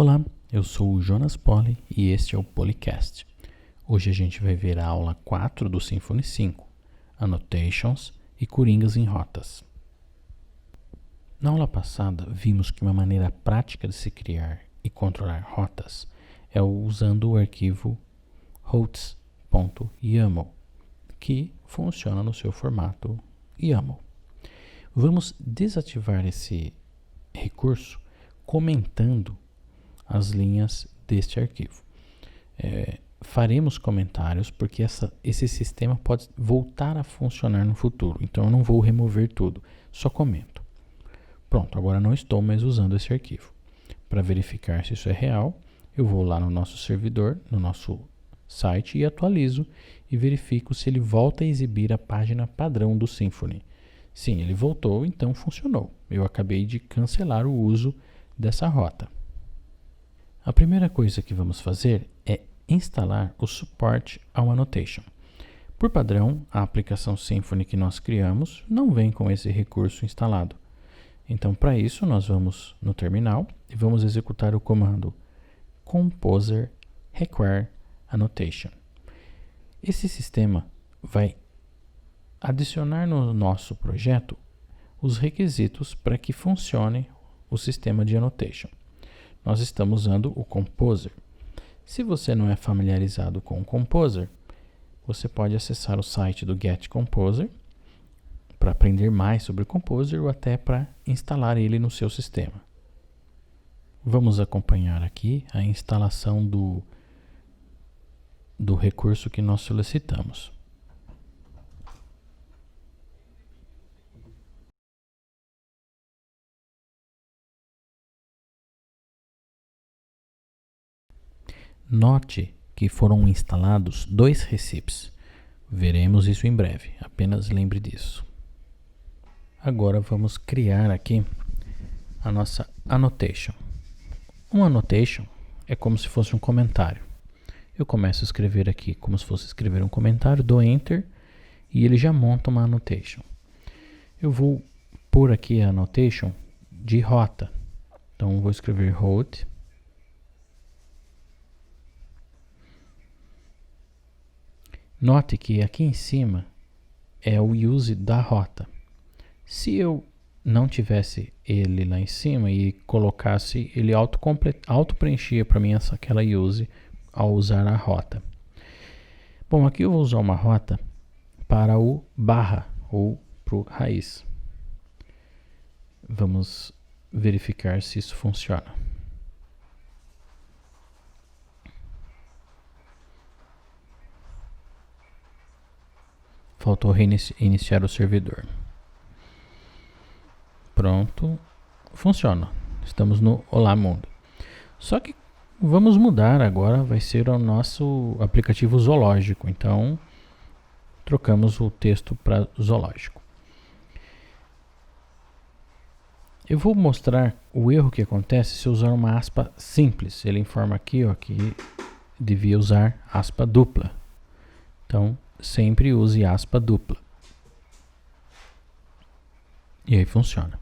Olá, eu sou o Jonas Poli e este é o Policast. Hoje a gente vai ver a aula 4 do Symfony 5, Annotations e Coringas em Rotas. Na aula passada, vimos que uma maneira prática de se criar e controlar rotas é usando o arquivo routes.yaml, que funciona no seu formato YAML. Vamos desativar esse recurso comentando as linhas deste arquivo. Faremos comentários porque esse sistema pode voltar a funcionar no futuro, então eu não vou remover tudo, só comento. Pronto, agora não estou mais usando esse arquivo. Para verificar se isso é real, eu vou lá no nosso servidor, no nosso site e atualizo e verifico se ele volta a exibir a página padrão do Symfony. Sim, ele voltou, então funcionou. Eu acabei de cancelar o uso dessa rota. A primeira coisa que vamos fazer é instalar o suporte ao Annotation. Por padrão, a aplicação Symfony que nós criamos não vem com esse recurso instalado. Então, para isso, nós vamos no terminal e vamos executar o comando composer require annotation. Esse sistema vai adicionar no nosso projeto os requisitos para que funcione o sistema de annotation. Nós estamos usando o Composer. Se você não é familiarizado com o Composer, você pode acessar o site do Get Composer para aprender mais sobre o Composer ou até para instalar ele no seu sistema. Vamos acompanhar aqui a instalação do recurso que nós solicitamos. Note que foram instalados 2 recipes. Veremos isso em breve, apenas lembre disso. Agora vamos criar aqui a nossa annotation. Uma annotation é como se fosse um comentário. Eu começo a escrever aqui como se fosse escrever um comentário, dou Enter e ele já monta uma annotation. Eu vou pôr aqui a annotation de rota. Então vou escrever route. Note que aqui em cima é o use da rota. Se eu não tivesse ele lá em cima e colocasse, ele auto-preenchia para mim aquela use ao usar a rota. Bom, aqui eu vou usar uma rota para o barra ou para o raiz. Vamos verificar se isso funciona. Faltou reiniciar o servidor. Pronto, funciona. Estamos no Olá Mundo. Só que vamos mudar agora, vai ser o nosso aplicativo zoológico. Então, trocamos o texto para zoológico. Eu vou mostrar o erro que acontece se usar uma aspa simples. Ele informa aqui que devia usar aspa dupla. Então, sempre use aspa dupla. E aí funciona.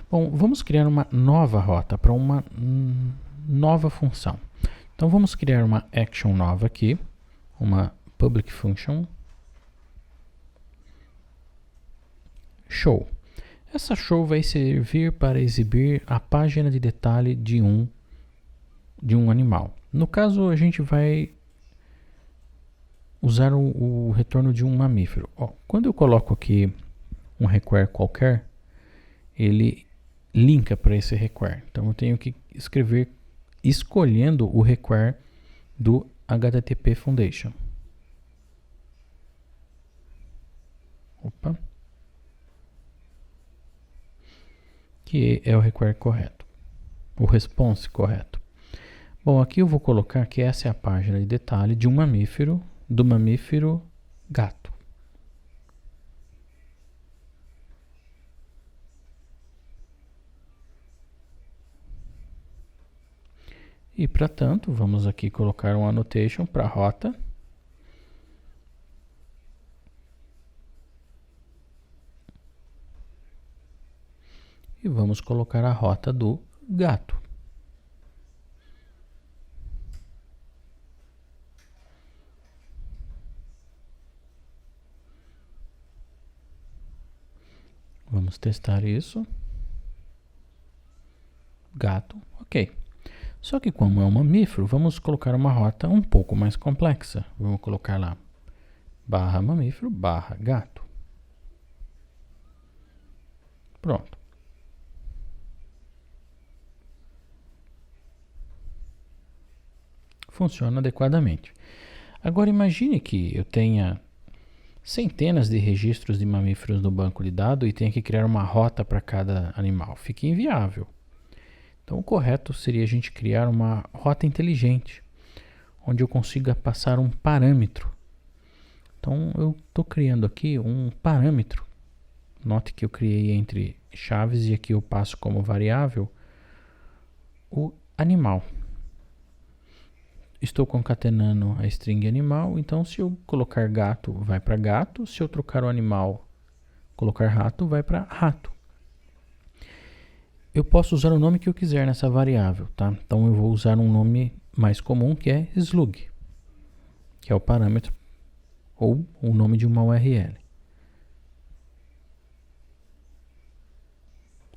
Bom, vamos criar uma nova rota para uma nova função. Então vamos criar uma action nova aqui, uma public function show. Essa show vai servir para exibir a página de detalhe de um animal. No caso, a gente vai usar o retorno de um mamífero. Quando eu coloco aqui um require qualquer, ele linka para esse require. Então eu tenho que escrever escolhendo o require do HTTP Foundation. Que é o require correto, o response correto. Bom, aqui eu vou colocar que essa é a página de detalhe de um mamífero, do mamífero gato. E para tanto, vamos aqui colocar um annotation para a rota. E vamos colocar a rota do gato. Vamos testar isso. Gato, ok. Só que como é um mamífero, vamos colocar uma rota um pouco mais complexa. Vamos colocar lá barra mamífero, barra gato. Pronto. Funciona adequadamente. Agora imagine que eu tenha centenas de registros de mamíferos no banco de dados e tenha que criar uma rota para cada animal. Fica inviável. Então o correto seria a gente criar uma rota inteligente, onde eu consiga passar um parâmetro. Então eu estou criando aqui um parâmetro. Note que eu criei entre chaves e aqui eu passo como variável o animal. Estou concatenando a string animal, então se eu colocar gato, vai para gato. Se eu trocar o animal, colocar rato, vai para rato. Eu posso usar o nome que eu quiser nessa variável, tá? Então eu vou usar um nome mais comum que é slug, que é o parâmetro ou o nome de uma URL.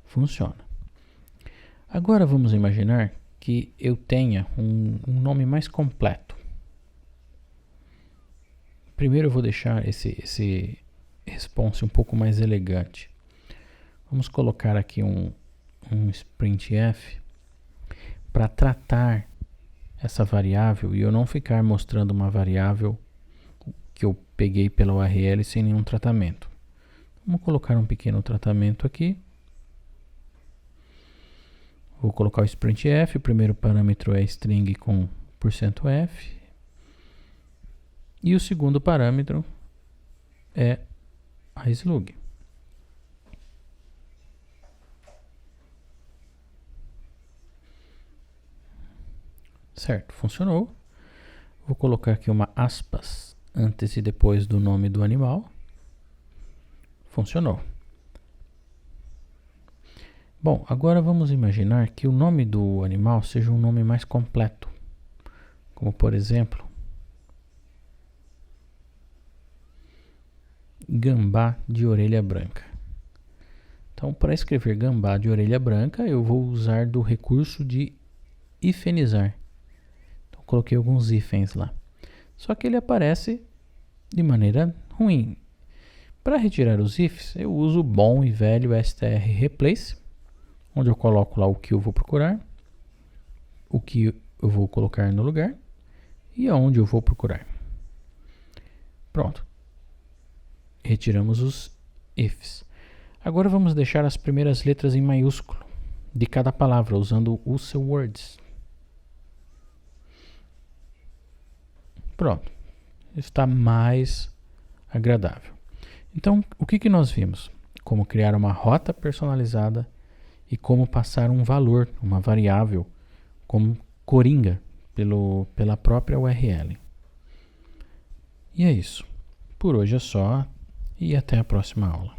Funciona. Agora vamos imaginar que eu tenha um nome mais completo. Primeiro eu vou deixar esse response um pouco mais elegante. Vamos colocar aqui um sprintf para tratar essa variável e eu não ficar mostrando uma variável que eu peguei pela URL sem nenhum tratamento. Vamos colocar um pequeno tratamento aqui. Vou colocar o sprintf, o primeiro parâmetro é string com %f e o segundo parâmetro é a slug. Certo, funcionou. Vou colocar aqui uma aspas antes e depois do nome do animal. Funcionou. Bom, agora vamos imaginar que o nome do animal seja um nome mais completo, como por exemplo, gambá de orelha branca. Então, para escrever gambá de orelha branca, eu vou usar do recurso de hifenizar. Então, coloquei alguns hífens lá. Só que ele aparece de maneira ruim. Para retirar os ifs, eu uso o bom e velho strreplace, onde eu coloco lá o que eu vou procurar, o que eu vou colocar no lugar e aonde eu vou procurar. Pronto. Retiramos os ifs. Agora vamos deixar as primeiras letras em maiúsculo de cada palavra, usando o seu words. Pronto. Está mais agradável. Então, o que nós vimos? Como criar uma rota personalizada e como passar um valor, uma variável, como coringa pela própria URL. E é isso. Por hoje é só e até a próxima aula.